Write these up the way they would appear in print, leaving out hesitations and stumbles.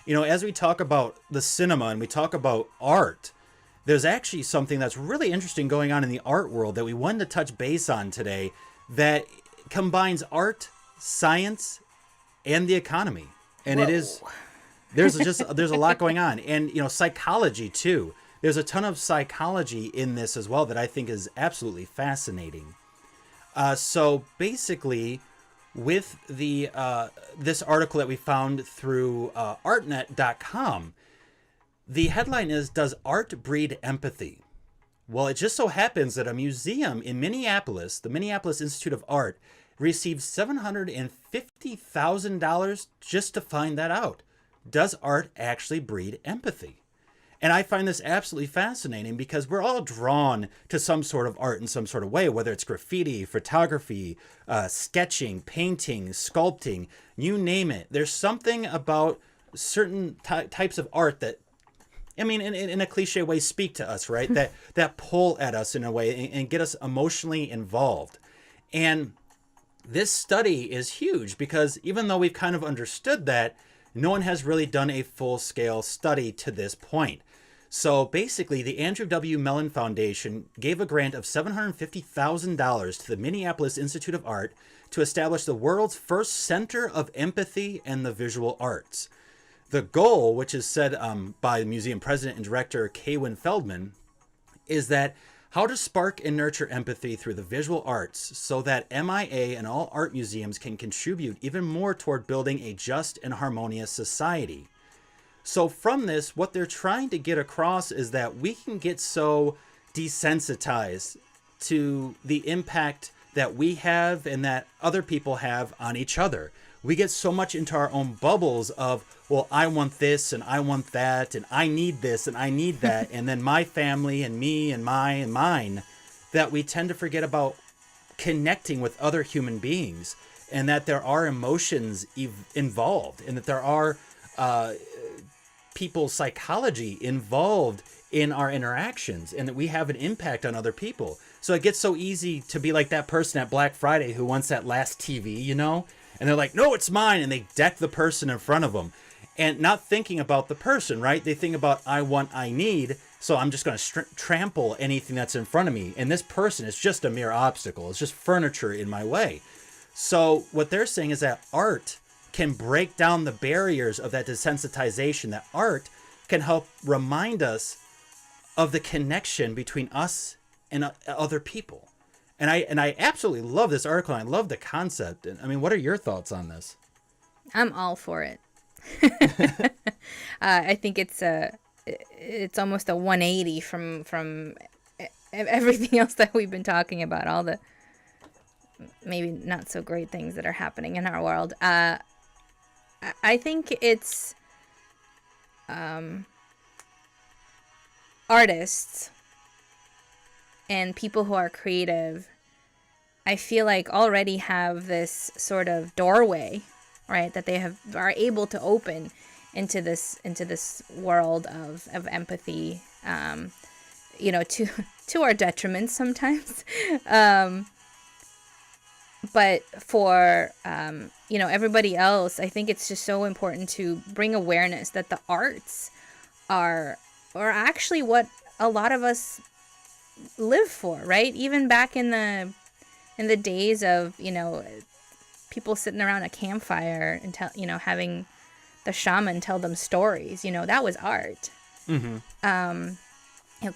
As we talk about the cinema and we talk about art, there's actually something that's really interesting going on in the art world that we wanted to touch base on today that combines art, science, and the economy. And Whoa. it is there's a lot going on, and psychology too. There's a ton of psychology in this as well that I think is absolutely fascinating. So basically, with the this article that we found through artnet.com, the headline is, "Does art breed empathy?" Well, it just so happens that a museum in Minneapolis, the Minneapolis Institute of Art, received $750,000 just to find that out. Does art actually breed empathy? And I find this absolutely fascinating because we're all drawn to some sort of art in some sort of way, whether it's graffiti, photography, sketching, painting, sculpting, you name it. There's something about certain types of art that, I mean, in a cliche way, speak to us, right? that pull at us in a way and get us emotionally involved. And this study is huge because even though we've kind of understood that, no one has really done a full-scale study to this point. So basically, the Andrew W. Mellon Foundation gave a grant of $750,000 to the Minneapolis Institute of Art to establish the world's first center of empathy and the visual arts. The goal, which is said by museum president and director Kaywin Feldman, is that how to spark and nurture empathy through the visual arts so that MIA and all art museums can contribute even more toward building a just and harmonious society. So from this, what they're trying to get across is that we can get so desensitized to the impact that we have and that other people have on each other. We get so much into our own bubbles of, well, I want this and I want that and I need this and I need that and then my family and me and my and mine, that we tend to forget about connecting with other human beings and that there are emotions involved and that there are people's psychology involved in our interactions and that we have an impact on other people. So it gets so easy to be like that person at Black Friday who wants that last TV, and they're like, no, it's mine. And they deck the person in front of them and not thinking about the person, right? They think about, I want, I need. So I'm just going to trample anything that's in front of me. And this person is just a mere obstacle. It's just furniture in my way. So what they're saying is that art can break down the barriers of that desensitization, that art can help remind us of the connection between us and other people. And I absolutely love this article. And I love the concept. And I mean, what are your thoughts on this? I'm all for it. I think it's almost a 180 from everything else that we've been talking about, all the maybe not so great things that are happening in our world. I think it's artists and people who are creative, I feel like already have this sort of doorway, right, that they are able to open into this world of empathy, to our detriment sometimes. But for, everybody else, I think it's just so important to bring awareness that the arts are actually what a lot of us live for, right? Even back in the days of, people sitting around a campfire and having the shaman tell them stories, that was art. Mm-hmm.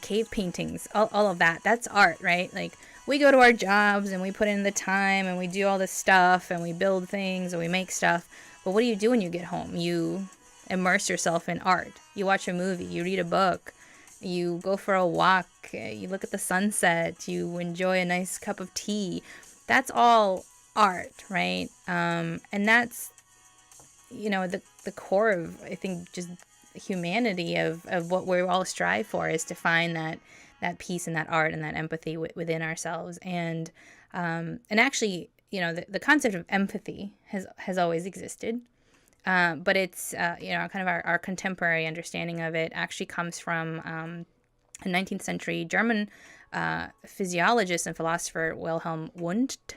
Cave paintings, all of that, that's art, right? Like, we go to our jobs and we put in the time and we do all this stuff and we build things and we make stuff. But what do you do when you get home? You immerse yourself in art. You watch a movie, you read a book, you go for a walk, you look at the sunset, you enjoy a nice cup of tea. That's all art, right? And that's, the core of, I think, just humanity of what we all strive for, is to find that peace and that art and that empathy within ourselves. And actually, the concept of empathy has always existed. But it's, kind of our contemporary understanding of it actually comes from a 19th century German physiologist and philosopher, Wilhelm Wundt.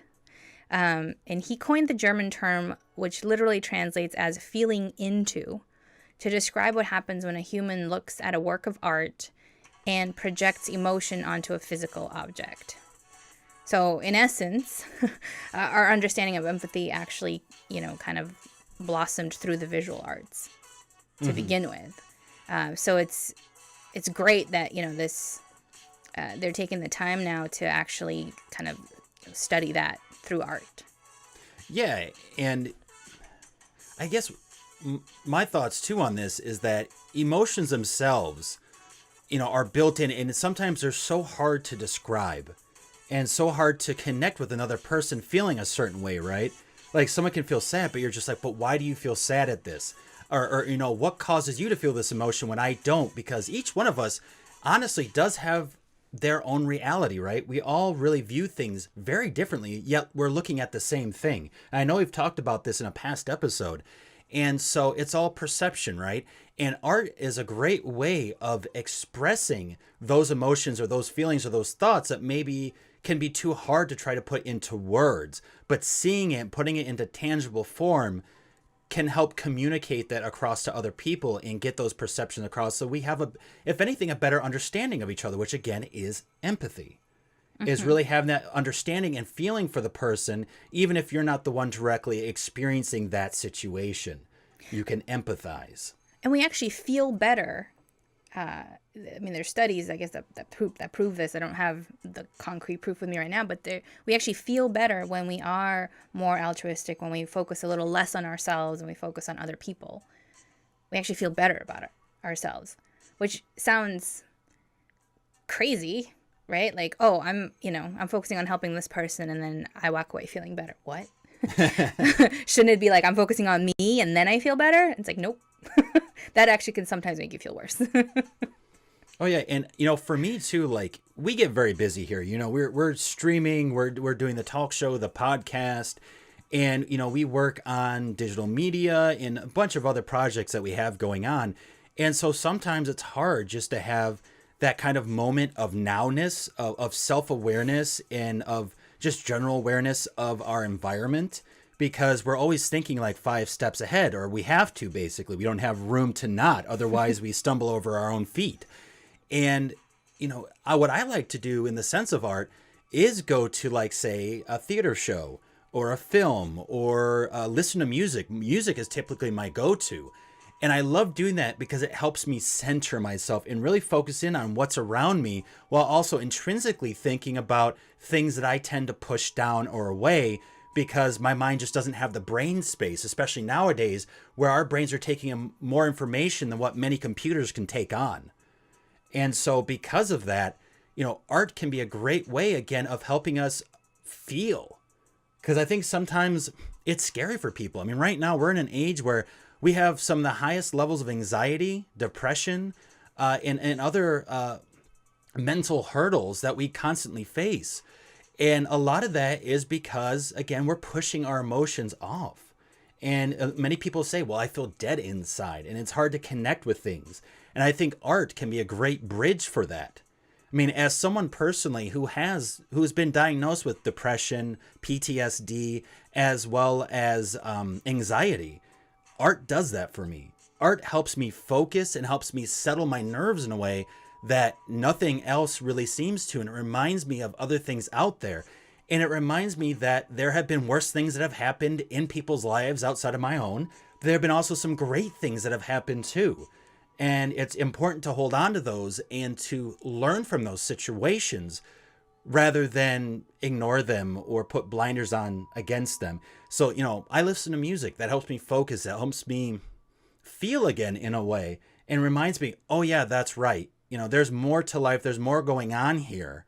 And he coined the German term, which literally translates as feeling into, to describe what happens when a human looks at a work of art and projects emotion onto a physical object. So in essence, our understanding of empathy actually, kind of blossomed through the visual arts to begin with. So it's great that, this they're taking the time now to actually kind of study that through art. Yeah, and I guess my thoughts too on this is that emotions themselves, are built in, and sometimes they're so hard to describe and so hard to connect with another person feeling a certain way, right? Like someone can feel sad, but you're just like, but why do you feel sad at this? Or what causes you to feel this emotion when I don't? Because each one of us honestly does have their own reality, right? We all really view things very differently, yet we're looking at the same thing. And I know we've talked about this in a past episode. And so it's all perception, right? And art is a great way of expressing those emotions or those feelings or those thoughts that maybe can be too hard to try to put into words. But seeing it, putting it into tangible form can help communicate that across to other people and get those perceptions across. So we have, if anything, a better understanding of each other, which again is empathy. Is really having that understanding and feeling for the person, even if you're not the one directly experiencing that situation. You can empathize. And we actually feel better. There's studies, I guess, that prove this. I don't have the concrete proof with me right now, but we actually feel better when we are more altruistic, when we focus a little less on ourselves and we focus on other people. We actually feel better about ourselves, which sounds crazy, right? Like, oh, I'm focusing on helping this person and then I walk away feeling better. What? Shouldn't it be like I'm focusing on me and then I feel better? It's like, nope. That actually can sometimes make you feel worse. Oh yeah, and for me too, like we get very busy here. We're streaming, we're doing the talk show, the podcast, and we work on digital media and a bunch of other projects that we have going on. And so sometimes it's hard just to have that kind of moment of nowness, of self-awareness, and of just general awareness of our environment, because we're always thinking like 5 steps ahead, or we have to, basically. We don't have room to not, otherwise we stumble over our own feet. And, what I like to do in the sense of art is go to, like, say, a theater show or a film or listen to music. Music is typically my go-to. And I love doing that because it helps me center myself and really focus in on what's around me, while also intrinsically thinking about things that I tend to push down or away, because my mind just doesn't have the brain space, especially nowadays where our brains are taking in more information than what many computers can take on. And so because of that, art can be a great way, again, of helping us feel. Because I think sometimes it's scary for people. I mean, right now we're in an age where we have some of the highest levels of anxiety, depression, and other mental hurdles that we constantly face. And a lot of that is because, again, we're pushing our emotions off. And many people say, well, I feel dead inside, and it's hard to connect with things. And I think art can be a great bridge for that. I mean, as someone personally who's been diagnosed with depression, PTSD, as well as anxiety, art does that for me. Art helps me focus and helps me settle my nerves in a way that nothing else really seems to. And it reminds me of other things out there. And it reminds me that there have been worse things that have happened in people's lives outside of my own. There have been also some great things that have happened too. And it's important to hold on to those and to learn from those situations rather than ignore them or put blinders on against them. So, I listen to music that helps me focus, that helps me feel again in a way, and reminds me, oh yeah, that's right. There's more to life. There's more going on here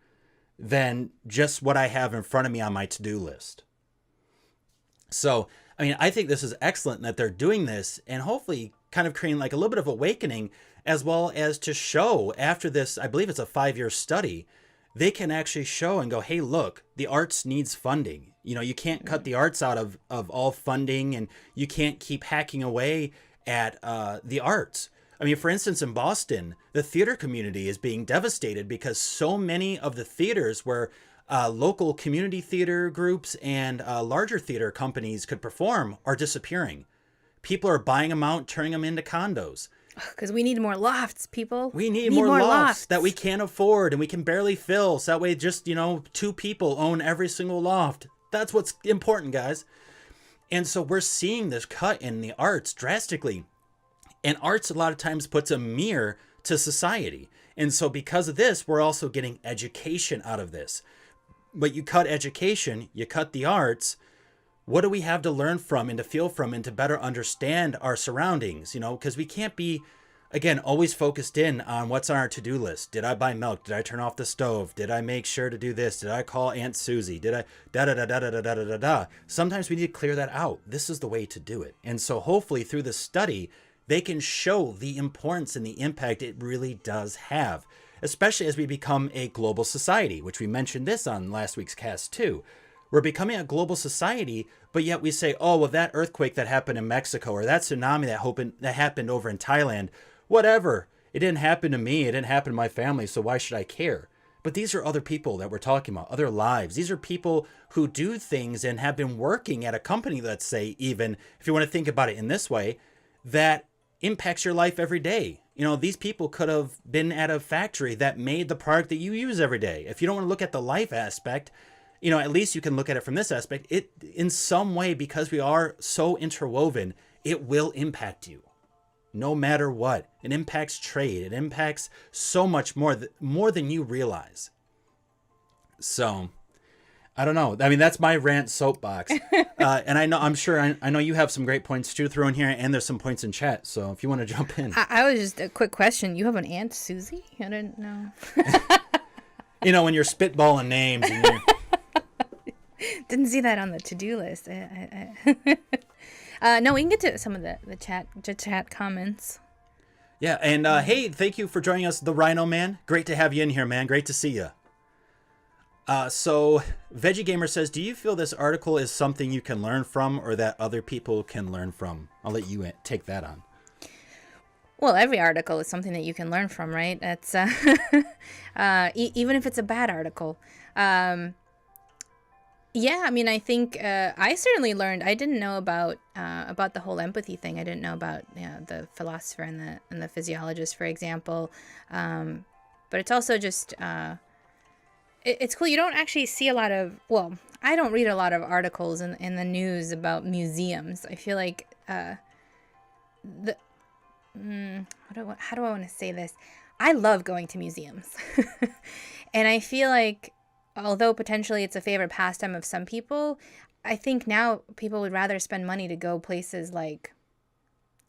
than just what I have in front of me on my to-do list. So, I think this is excellent that they're doing this, and hopefully kind of creating like a little bit of awakening, as well as to show after this, I believe it's a 5-year study, they can actually show and go, hey, look, the arts needs funding. You can't cut the arts out of all funding, and you can't keep hacking away at the arts. For instance, in Boston, the theater community is being devastated because so many of the theaters where local community theater groups and larger theater companies could perform are disappearing People are buying them out, turning them into condos. Because we need more lofts, people. We need more lofts that we can't afford and we can barely fill. So that way just, 2 people own every single loft. That's what's important, guys. And so we're seeing this cut in the arts drastically. And arts a lot of times puts a mirror to society. And so because of this, we're also getting education out of this. But you cut education, you cut the arts. What do we have to learn from and to feel from and to better understand our surroundings? Because we can't be, again, always focused in on what's on our to-do list. Did I buy milk? Did I turn off the stove? Did I make sure to do this? Did I call Aunt Susie? Did I da-da-da-da-da-da-da-da-da? Sometimes we need to clear that out. This is the way to do it. And so hopefully through the study, they can show the importance and the impact it really does have, especially as we become a global society, which we mentioned this on last week's cast too. We're becoming a global society, but yet we say, oh, well, that earthquake that happened in Mexico or that tsunami that happened over in Thailand, whatever. It didn't happen to me. It didn't happen to my family, so why should I care? But these are other people that we're talking about, other lives. These are people who do things and have been working at a company, let's say, even, if you want to think about it in this way, that impacts your life every day. These people could have been at a factory that made the product that you use every day. If you don't want to look at the life aspect, at least you can look at it from this aspect. It, in some way, because we are so interwoven, it will impact you. No matter what. It impacts trade. It impacts so much more than you realize. So, I don't know. I mean, that's my rant soapbox. And I know you have some great points to throw in here, and there's some points in chat. So if you want to jump in. I was just a quick question. You have an Aunt Susie? I didn't know. When you're spitballing names and you're... Didn't see that on the to-do list. No, we can get to some of the chat comments. Yeah, and hey, thank you for joining us, the Rhino Man. Great to have you in here, man. Great to see you. So Veggie Gamer says, do you feel this article is something you can learn from or that other people can learn from? I'll let you take that on. Well, every article is something that you can learn from, right? That's even if it's a bad article. Yeah, I mean, I think I certainly learned. I didn't know about the whole empathy thing. I didn't know about the philosopher and the physiologist, for example. But it's also just it's cool. You don't actually see a lot of. Well, I don't read a lot of articles in the news about museums. I feel like how do I want to say this? I love going to museums, and I feel like, although potentially it's a favorite pastime of some people, I think now people would rather spend money to go places like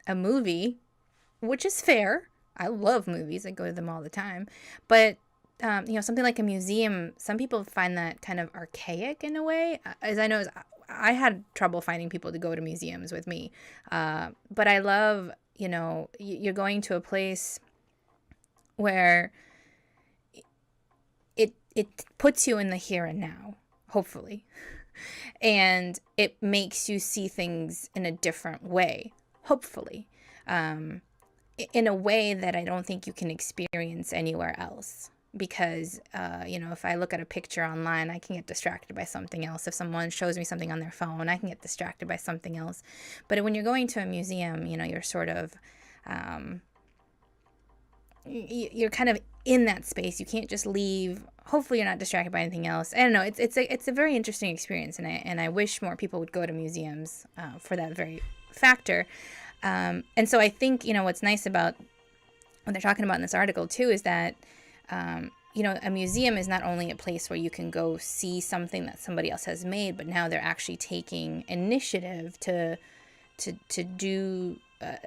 a movie, which is fair. I love movies. I go to them all the time. But, something like a museum, some people find that kind of archaic in a way. As I know, I had trouble finding people to go to museums with me. But I love, you're going to a place where it puts you in the here and now, hopefully. And it makes you see things in a different way, hopefully. In a way that I don't think you can experience anywhere else. Because, if I look at a picture online, I can get distracted by something else. If someone shows me something on their phone, I can get distracted by something else. But when you're going to a museum, you're sort of... you're kind of in that space. You can't just leave. Hopefully you're not distracted by anything else. I don't know. It's a very interesting experience, and I wish more people would go to museums for that very factor. And so I think, what's nice about what they're talking about in this article too is that a museum is not only a place where you can go see something that somebody else has made, but now they're actually taking initiative to do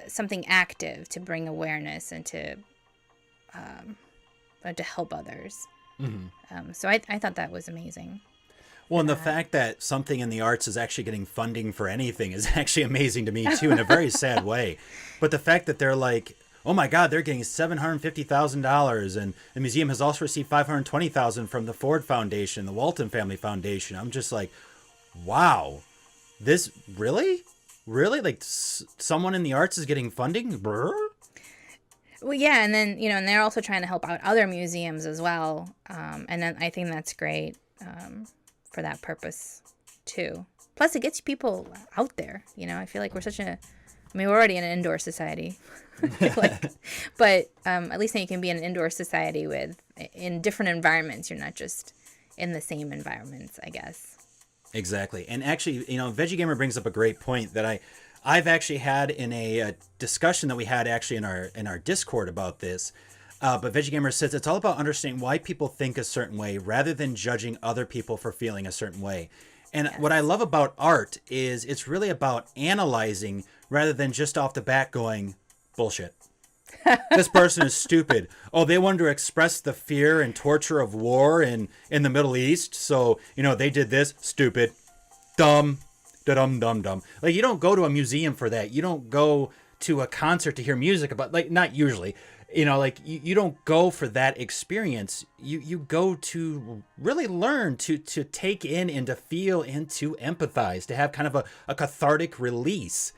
something active to bring awareness and to help others. Mm-hmm. So I thought that was amazing. Well, and the fact that something in the arts is actually getting funding for anything is actually amazing to me too, in a very sad way. But the fact that they're like, oh my God, they're getting $750,000, and the museum has also received $520,000 from the Ford Foundation, the Walton Family Foundation. I'm just like, wow, this really, like someone in the arts is getting funding? Brr? Well, yeah, and then, and they're also trying to help out other museums as well. And then I think that's great for that purpose, too. Plus, it gets people out there. I feel like we're such a I mean, we're already in an indoor society. Like, but at least now you can be in an indoor society in different environments. You're not just in the same environments, I guess. Exactly. And actually, Veggie Gamer brings up a great point that I've actually had in a discussion that we had actually in our Discord about this. But Veggie Gamer says it's all about understanding why people think a certain way rather than judging other people for feeling a certain way. And what I love about art is it's really about analyzing rather than just off the bat going, bullshit. This person is stupid. Oh, they wanted to express the fear and torture of war in the Middle East. So, they did this. Stupid. Dumb. Dumb, dumb, dumb. Like, you don't go to a museum for that. You don't go to a concert to hear music about, like, not usually. You don't go for that experience. You go to really learn to take in and to feel and to empathize, to have kind of a cathartic release.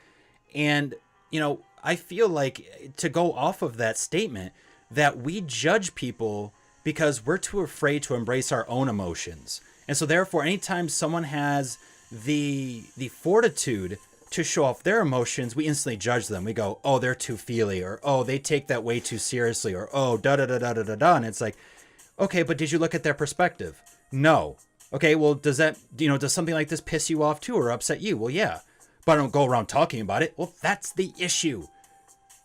And, I feel like to go off of that statement that we judge people because we're too afraid to embrace our own emotions. And so therefore, anytime someone has the fortitude to show off their emotions, we instantly judge them. We go, oh, they're too feely, or oh, they take that way too seriously, or oh, da da da da da da da. And it's like, okay, but did you look at their perspective? No. Okay, well, does something like this piss you off too or upset you? Well, yeah. But I don't go around talking about it. Well, that's the issue.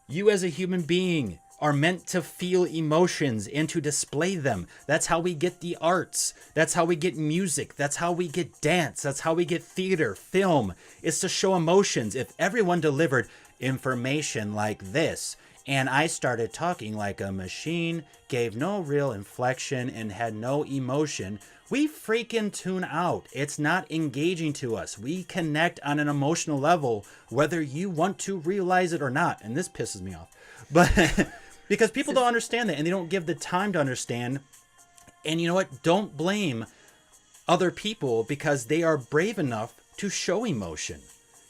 You as a human being are meant to feel emotions and to display them. That's how we get the arts. That's how we get music. That's how we get dance. That's how we get theater, film. It's to show emotions. If everyone delivered information like this, and I started talking like a machine, gave no real inflection, and had no emotion, we freaking tune out. It's not engaging to us. We connect on an emotional level, whether you want to realize it or not. And this pisses me off. But because people don't understand that, and they don't give the time to understand. And you know what? Don't blame other people because they are brave enough to show emotion.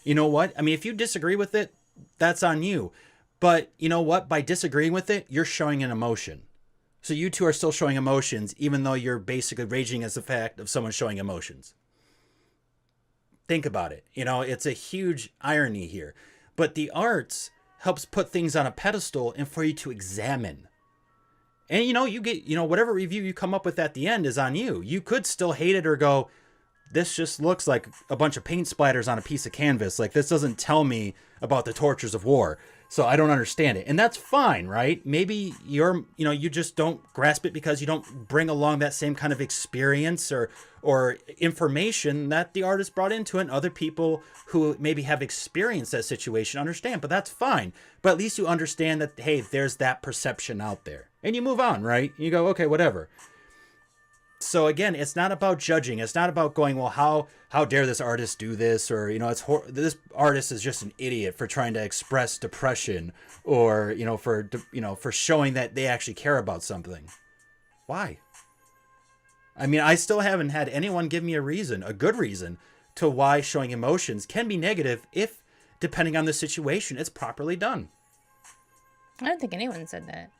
You know what? I mean, if you disagree with it, that's on you. But you know what? By disagreeing with it, you're showing an emotion. So you two are still showing emotions, even though you're basically raging as the fact of someone showing emotions. Think about it. It's a huge irony here. But the arts helps put things on a pedestal and for you to examine. And you get, whatever review you come up with at the end is on you. You could still hate it or go, this just looks like a bunch of paint splatters on a piece of canvas. Like, this doesn't tell me about the tortures of war. So I don't understand it. And that's fine, right? Maybe you just don't grasp it because you don't bring along that same kind of experience or information that the artist brought into it. And other people who maybe have experienced that situation understand, but that's fine. But at least you understand that, hey, there's that perception out there. And you move on, right? You go, okay, whatever. So again, it's not about judging. It's not about going, well, how dare this artist do this? Or, this artist is just an idiot for trying to express depression or, for showing that they actually care about something. Why? I mean, I still haven't had anyone give me a good reason to why showing emotions can be negative if, depending on the situation, it's properly done. I don't think anyone said that.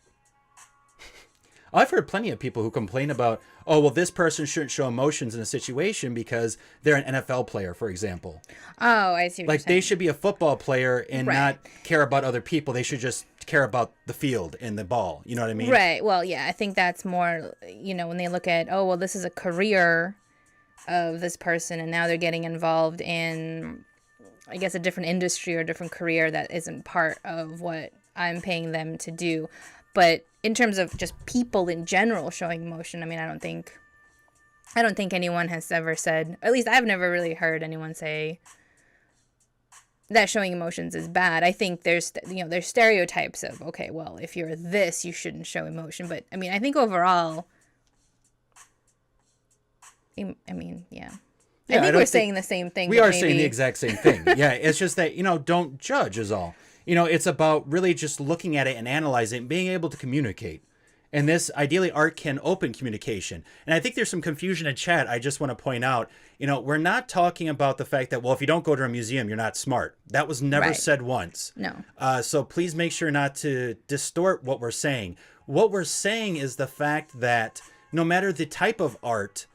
I've heard plenty of people who complain about, oh, well, this person shouldn't show emotions in a situation because they're an NFL player, for example. Oh, I see what you're saying. They should be a football player and Right. not care about other people. They should just care about the field and the ball. You know what I mean? Right. Well, yeah, I think that's more, when they look at, oh, well, this is a career of this person and now they're getting involved in, I guess, a different industry or a different career that isn't part of what I'm paying them to do. But in terms of just people in general showing emotion, I mean, I don't think anyone has ever said, at least I've never really heard anyone say that showing emotions is bad. I think there's stereotypes of, okay, well, if you're this, you shouldn't show emotion. But I mean, I think overall, yeah. I think we're saying the same thing. We are saying the exact same thing. Yeah, it's just that, don't judge is all. It's about really just looking at it and analyzing it and being able to communicate. And this, ideally, art can open communication. And I think there's some confusion in chat. I just want to point out, we're not talking about the fact that, well, if you don't go to a museum, you're not smart. That was never said once. No. So please make sure not to distort what we're saying. What we're saying is the fact that no matter the type of art,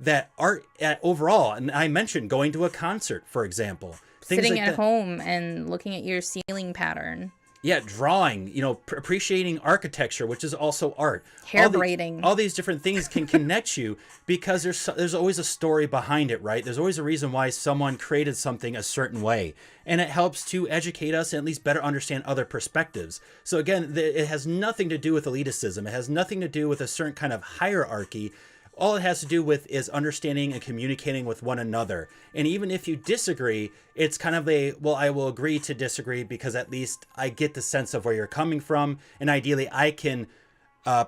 that art overall, and I mentioned going to a concert, for example, Things sitting like at that. home and looking at your ceiling pattern. Yeah, drawing, appreciating architecture, which is also art. Hair braiding. All these different things can connect you because there's always a story behind it, right? There's always a reason why someone created something a certain way. And it helps to educate us and at least better understand other perspectives. So again, it has nothing to do with elitism. It has nothing to do with a certain kind of hierarchy. All it has to do with is understanding and communicating with one another. And even if you disagree, it's kind of well, I will agree to disagree because at least I get the sense of where you're coming from. And ideally, I can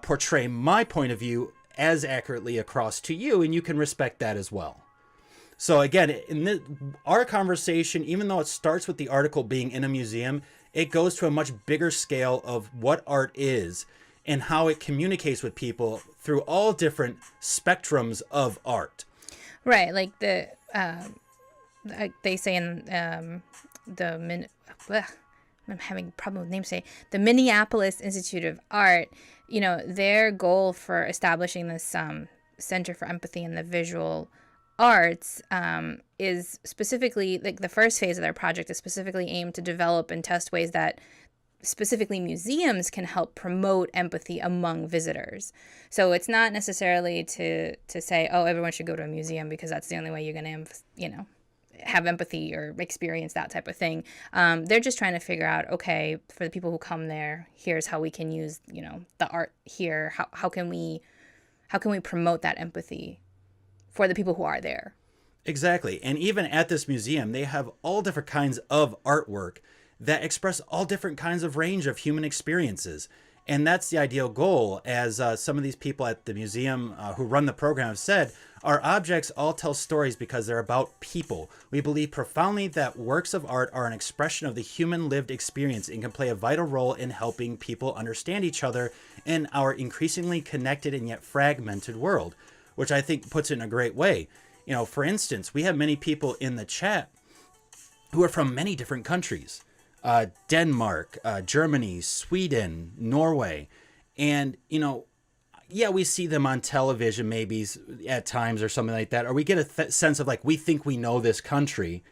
portray my point of view as accurately across to you, and you can respect that as well. So again, our conversation, even though it starts with the article being in a museum, it goes to a much bigger scale of what art is and how it communicates with people through all different spectrums of art. Right, like they say in I'm having a problem with names today. The Minneapolis Institute of Art, their goal for establishing this Center for Empathy in the Visual Arts is specifically, like the first phase of their project is specifically aimed to develop and test ways that specifically museums can help promote empathy among visitors. So it's not necessarily to say, oh, everyone should go to a museum because that's the only way you're going to, have empathy or experience that type of thing. They're just trying to figure out, okay, for the people who come there, here's how we can use, the art here. How can we promote that empathy for the people who are there? Exactly. And even at this museum, they have all different kinds of artwork that express all different kinds of range of human experiences. And that's the ideal goal. As some of these people at the museum who run the program have said, our objects all tell stories because they're about people. We believe profoundly that works of art are an expression of the human lived experience and can play a vital role in helping people understand each other in our increasingly connected and yet fragmented world, which I think puts it in a great way. For instance, we have many people in the chat who are from many different countries. Denmark, Germany, Sweden, Norway. And, we see them on television maybe at times or something like that. Or we get a sense of we think we know this country.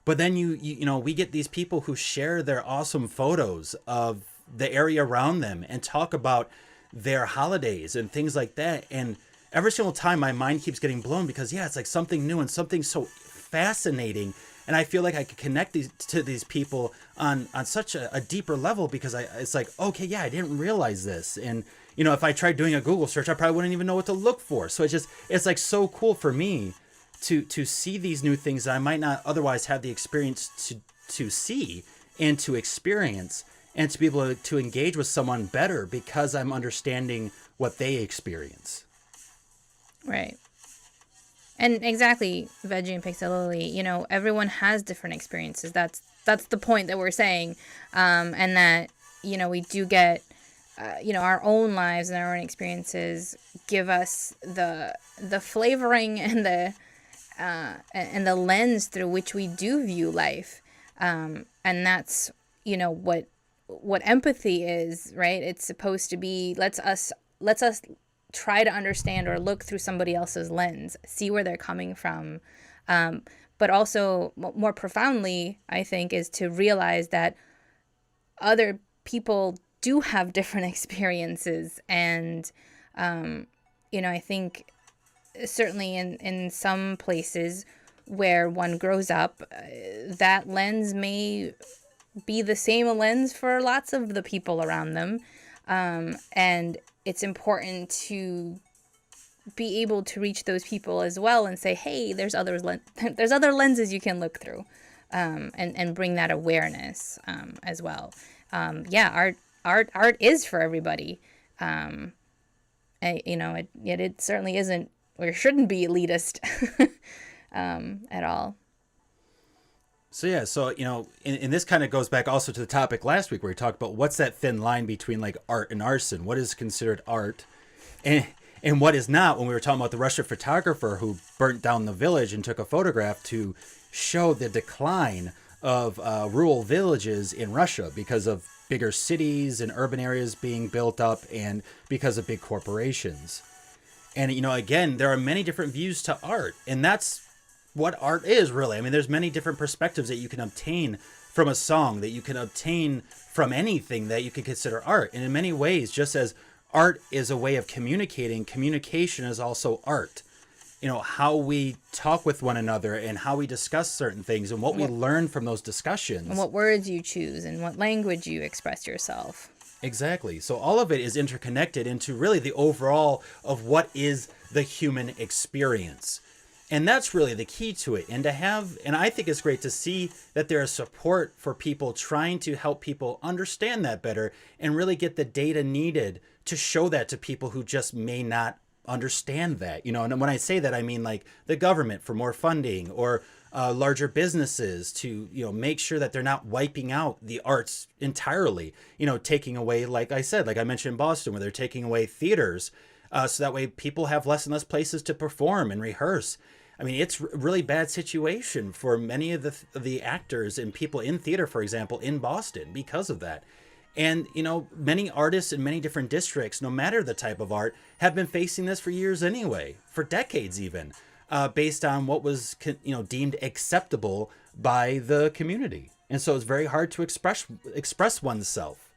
But then, we get these people who share their awesome photos of the area around them and talk about their holidays and things like that. And every single time my mind keeps getting blown because, it's like something new and something so fascinating. And I feel like I could connect to these people on such a deeper level because it's like, okay, I didn't realize this. And, if I tried doing a Google search, I probably wouldn't even know what to look for. So it's like so cool for me to see these new things that I might not otherwise have the experience to see and to experience and to be able to engage with someone better because I'm understanding what they experience. Right. And exactly, Veggie and Pixelily, everyone has different experiences. That's the point that we're saying. And that, we do get, our own lives and our own experiences give us the flavoring and the lens through which we do view life. And that's, what empathy is, right? It's supposed to be, lets us try to understand or look through somebody else's lens, see where they're coming from. But also more profoundly, I think, is to realize that other people do have different experiences. And, I think certainly in some places where one grows up, that lens may be the same lens for lots of the people around them. And it's important to be able to reach those people as well and say, hey, there's other lenses you can look through, and bring that awareness as well. Art is for everybody. It certainly isn't or shouldn't be elitist at all. So, and this kind of goes back also to the topic last week where we talked about what's that thin line between art and arson. What is considered art and what is not, when we were talking about the Russian photographer who burnt down the village and took a photograph to show the decline of rural villages in Russia because of bigger cities and urban areas being built up and because of big corporations. And, again, there are many different views to art, and that's what art is, really. I mean, there's many different perspectives that you can obtain from a song, that you can obtain from anything that you could consider art. And in many ways, just as art is a way of communicating, communication is also art. You know, how we talk with one another and how we discuss certain things and what we learn from those discussions. And what words you choose and what language you express yourself. Exactly. So all of it is interconnected into really the overall of what is the human experience. And that's really the key to it. And I think it's great to see that there is support for people trying to help people understand that better and really get the data needed to show that to people who just may not understand that. You know, and when I say that, I mean like the government for more funding, or larger businesses to, you know, make sure that they're not wiping out the arts entirely, you know, taking away, like I said, like I mentioned in Boston, where they're taking away theaters, so that way people have less and less places to perform and rehearse. I mean, it's a really bad situation for many of the actors and people in theater, for example, in Boston because of that. And, you know, many artists in many different districts, no matter the type of art, have been facing this for years anyway, for decades even, based on what was, you know, deemed acceptable by the community. And so it's very hard to express oneself.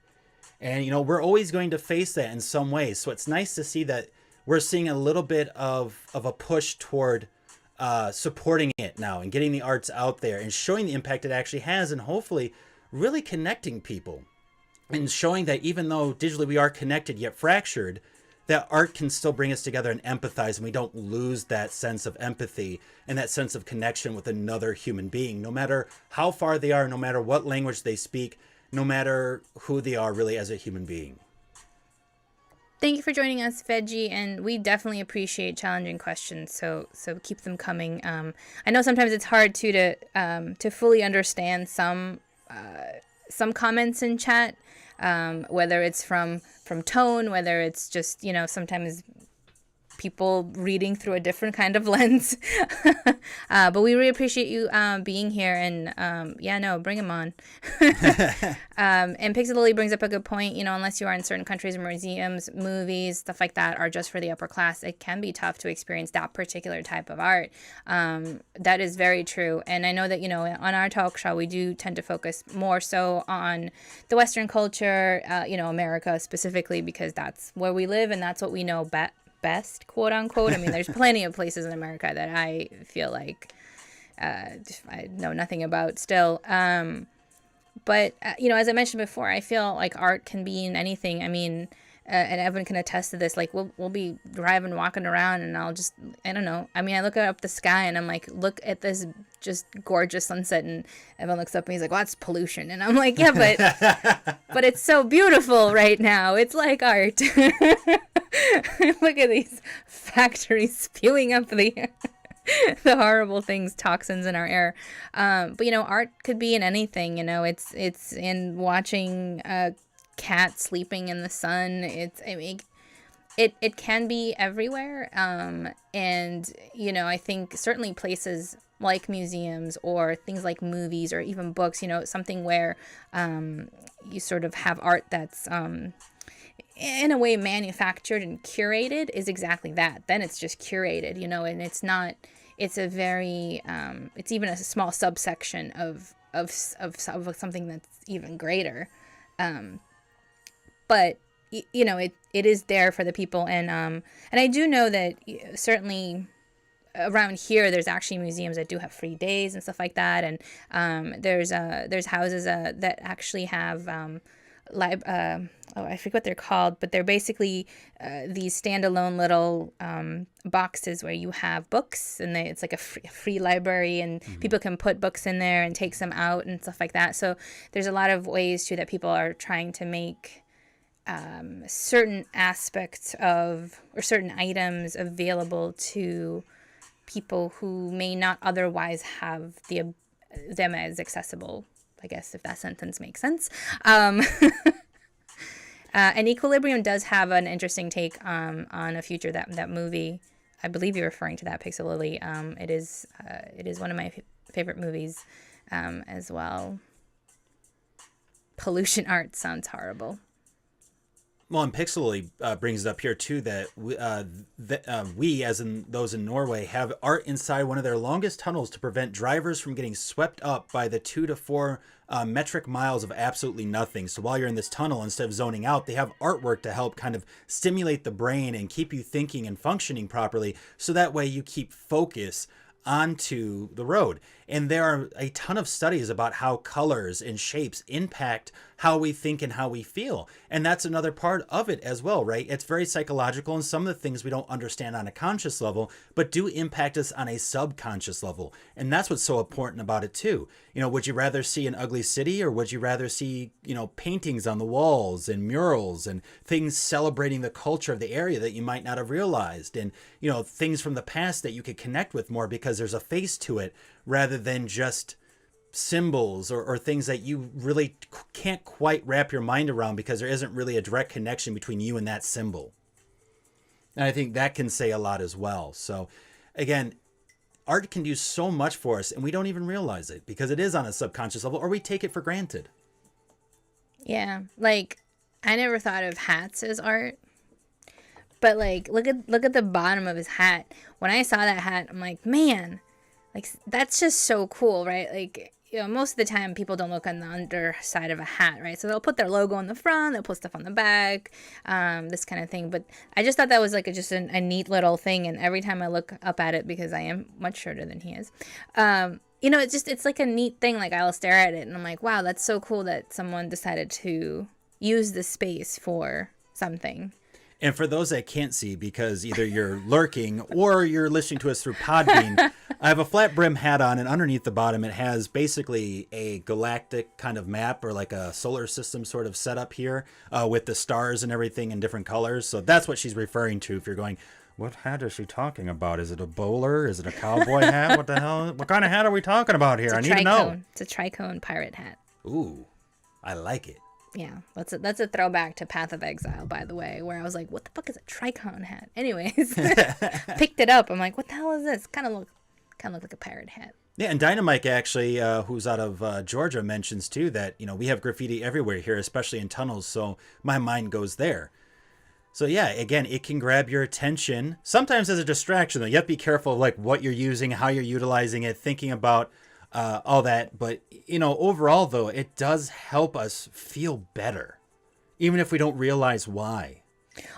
And, you know, we're always going to face that in some ways. So it's nice to see that we're seeing a little bit of a push toward supporting it now and getting the arts out there and showing the impact it actually has, and hopefully really connecting people and showing that even though digitally we are connected yet fractured, that art can still bring us together and empathize, and we don't lose that sense of empathy and that sense of connection with another human being, no matter how far they are, no matter what language they speak, no matter who they are really as a human being. Thank you for joining us, Veggie, and we definitely appreciate challenging questions. So keep them coming. I know sometimes it's hard to fully understand some comments in chat, whether it's from tone, whether it's just, you know, sometimes people reading through a different kind of lens. But we really appreciate you being here, and bring them on. And Pixie Lily brings up a good point. You know, unless you are in certain countries or museums, movies, stuff like that are just for the upper class, it can be tough to experience that particular type of art. That is very true. And I know that, you know, on our talk show, we do tend to focus more so on the Western culture, you know, America specifically, because that's where we live and that's what we know best, quote unquote. I mean, there's plenty of places in America that I feel like I know nothing about still. But you know, as I mentioned before, I feel like art can be in anything. I mean, and Evan can attest to this. Like, we'll be driving, walking around, and I don't know. I mean, I look up the sky and I'm like, look at this just gorgeous sunset, and Evan looks up and he's like, well, that's pollution. And I'm like, yeah, but it's so beautiful right now. It's like art. Look at these factories spewing up the horrible things, toxins in our air. But you know, art could be in anything. You know, it's in watching a cat sleeping in the sun. It can be everywhere. And you know, I think certainly places like museums or things like movies or even books, you know, something where you sort of have art that's in a way manufactured and curated is exactly that. Then it's just curated, you know, and it's a very it's even a small subsection of something that's even greater. But you know, it is there for the people, and I do know that certainly around here there's actually museums that do have free days and stuff like that, and there's houses that actually have I forget what they're called, but they're basically these standalone little boxes where you have books, and it's like a free library, and people can put books in there and take some out and stuff like that. So there's a lot of ways too that people are trying to make certain aspects of or certain items available to people who may not otherwise have them as accessible, I guess, if that sentence makes sense. And Equilibrium does have an interesting take on a future, that movie. I believe you're referring to that, Pixel Lily. It is one of my favorite movies as well. Pollution art sounds horrible. Well, and Pixely brings it up here too that we, as in those in Norway, have art inside one of their longest tunnels to prevent drivers from getting swept up by the 2 to 4 metric miles of absolutely nothing. So while you're in this tunnel, instead of zoning out, they have artwork to help kind of stimulate the brain and keep you thinking and functioning properly. So that way you keep focus onto the road. And there are a ton of studies about how colors and shapes impact how we think and how we feel. And that's another part of it as well, right? It's very psychological, and some of the things we don't understand on a conscious level, but do impact us on a subconscious level. And that's what's so important about it too. You know, would you rather see an ugly city, or would you rather see, you know, paintings on the walls and murals and things celebrating the culture of the area that you might not have realized, and, you know, things from the past that you could connect with more because there's a face to it rather than just symbols or things that you really can't quite wrap your mind around because there isn't really a direct connection between you and that symbol. And I think that can say a lot as well. So again, art can do so much for us, and we don't even realize it because it is on a subconscious level, or we take it for granted. Yeah, like I never thought of hats as art, but like look at the bottom of his hat. When I saw that hat, I'm like, man, like that's just so cool, right? Like, you know, most of the time people don't look on the underside of a hat, right? So they'll put their logo on the front, they'll put stuff on the back, this kind of thing. But I just thought that was like just a neat little thing. And every time I look up at it, because I am much shorter than he is, you know, it's like a neat thing. Like I'll stare at it and I'm like, wow, that's so cool that someone decided to use this space for something. And for those that can't see, because either you're lurking or you're listening to us through Podbean, I have a flat brim hat on, and underneath the bottom it has basically a galactic kind of map, or like a solar system sort of setup here with the stars and everything in different colors. So that's what she's referring to if you're going, what hat is she talking about? Is it a bowler? Is it a cowboy hat? What the hell? What kind of hat are we talking about here? I need to know. It's a tricone pirate hat. Ooh, I like it. Yeah, that's a throwback to Path of Exile, by the way, where I was like, what the fuck is a tricone hat? Anyways, picked it up. I'm like, what the hell is this? Kind of look like a pirate hat. Yeah, and Dynamite actually, who's out of Georgia, mentions too that, you know, we have graffiti everywhere here, especially in tunnels, so my mind goes there. So yeah, again, it can grab your attention, sometimes as a distraction, though. You have to be careful of like what you're using, how you're utilizing it, thinking about all that. But, you know, overall, though, it does help us feel better, even if we don't realize why.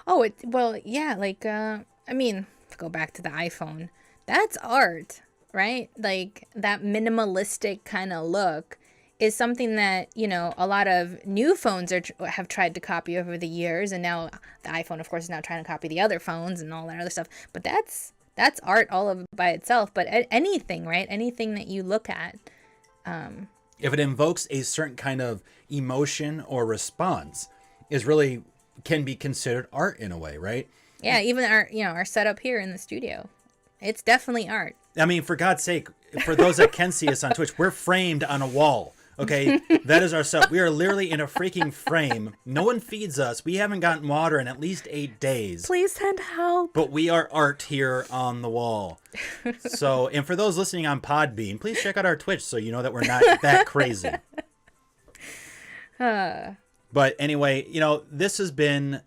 Oh, well, yeah, like, I mean, to go back to the iPhone, that's art, right? Like, that minimalistic kind of look is something that, you know, a lot of new phones have tried to copy over the years. And now the iPhone, of course, is now trying to copy the other phones and all that other stuff. But that's art all of by itself. But anything, right? Anything that you look at. If it invokes a certain kind of emotion or response, can be considered art in a way, right? Yeah, even our setup here in the studio. It's definitely art. I mean, for God's sake, for those that can see us on Twitch, we're framed on a wall. Okay, that is our setup. We are literally in a freaking frame. No one feeds us. We haven't gotten water in at least 8 days. Please send help. But we are art here on the wall. So, and for those listening on Podbean, please check out our Twitch so you know that we're not that crazy. But anyway, you know, this has been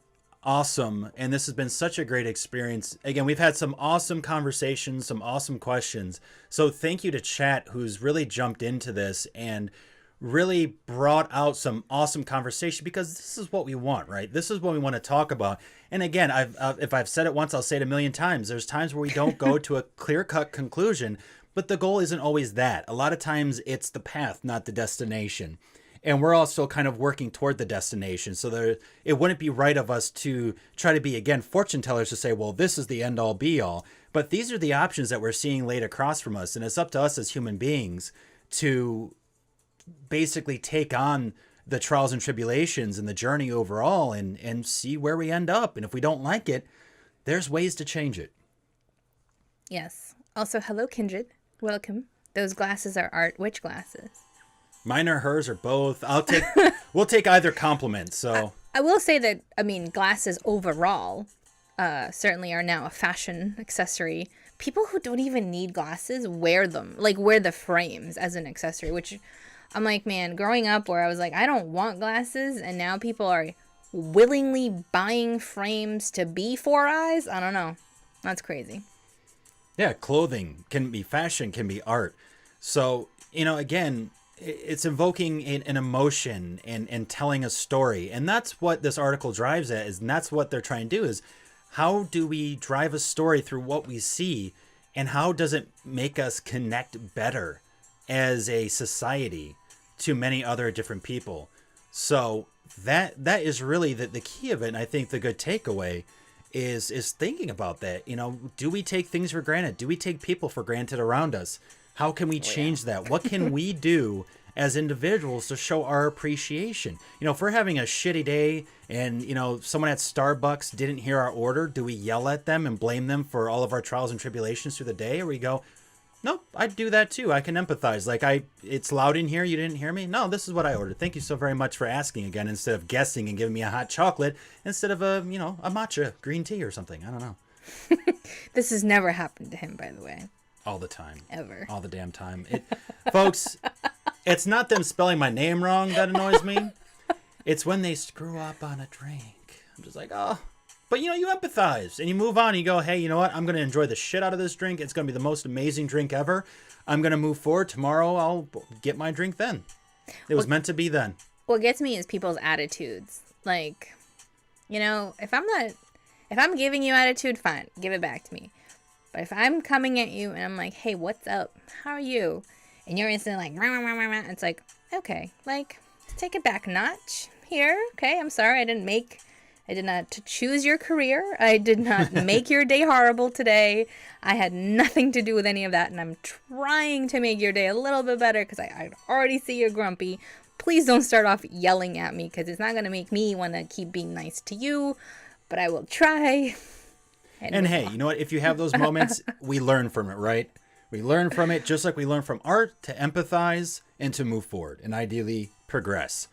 awesome, and this has been such a great experience. Again, we've had some awesome conversations, some awesome questions. So thank you to chat, who's really jumped into this and really brought out some awesome conversation, because this is what we want, right? This is what we want to talk about. And again, if I've said it once, I'll say it a million times. There's times where we don't go to a clear-cut conclusion, but the goal isn't always that. A lot of times it's the path, not the destination. And we're also kind of working toward the destination. So it wouldn't be right of us to try to be, again, fortune tellers to say, well, this is the end all be all. But these are the options that we're seeing laid across from us. And it's up to us as human beings to basically take on the trials and tribulations and the journey overall and see where we end up. And if we don't like it, there's ways to change it. Yes. Also, hello, Kindred. Welcome. Those glasses are art. Which glasses? Mine or hers or both. We'll take either compliment. So I will say that, I mean, glasses overall certainly are now a fashion accessory. People who don't even need glasses wear them, like wear the frames as an accessory, which I'm like, man, growing up where I was like, I don't want glasses, and now people are willingly buying frames to be 4 eyes. I don't know. That's crazy. Yeah, clothing can be fashion, can be art. So, again, it's invoking an emotion and telling a story. And that's what this article drives at, and that's what they're trying to do is how do we drive a story through what we see, and how does it make us connect better as a society to many other different people? So that is really the key of it. And I think the good takeaway is thinking about that. Do we take things for granted? Do we take people for granted around us? How can we change that? What can we do as individuals to show our appreciation? If we're having a shitty day and, someone at Starbucks didn't hear our order, do we yell at them and blame them for all of our trials and tribulations through the day? Or we go, nope, I'd do that too. I can empathize. Like, it's loud in here. You didn't hear me? No, this is what I ordered. Thank you so very much for asking again, instead of guessing and giving me a hot chocolate instead of a matcha green tea or something. I don't know. This has never happened to him, by the way. All the time. Ever. All the damn time. Folks, it's not them spelling my name wrong that annoys me. It's when they screw up on a drink. I'm just like, oh. But, you empathize and you move on. And you go, hey, you know what? I'm going to enjoy the shit out of this drink. It's going to be the most amazing drink ever. I'm going to move forward. Tomorrow I'll get my drink then. It was meant to be then. What gets me is people's attitudes. Like, if I'm giving you attitude, fine. Give it back to me. But if I'm coming at you and I'm like, hey, what's up? How are you? And you're instantly like, rah, rah, rah, rah, it's like, okay, like, take it back a notch here. Okay, I'm sorry. I did not choose your career. I did not make your day horrible today. I had nothing to do with any of that. And I'm trying to make your day a little bit better because I already see you're grumpy. Please don't start off yelling at me because it's not going to make me want to keep being nice to you. But I will try. And hey, you know what? If you have those moments, we learn from it, right? We learn from it just like we learn from art, to empathize and to move forward and ideally progress.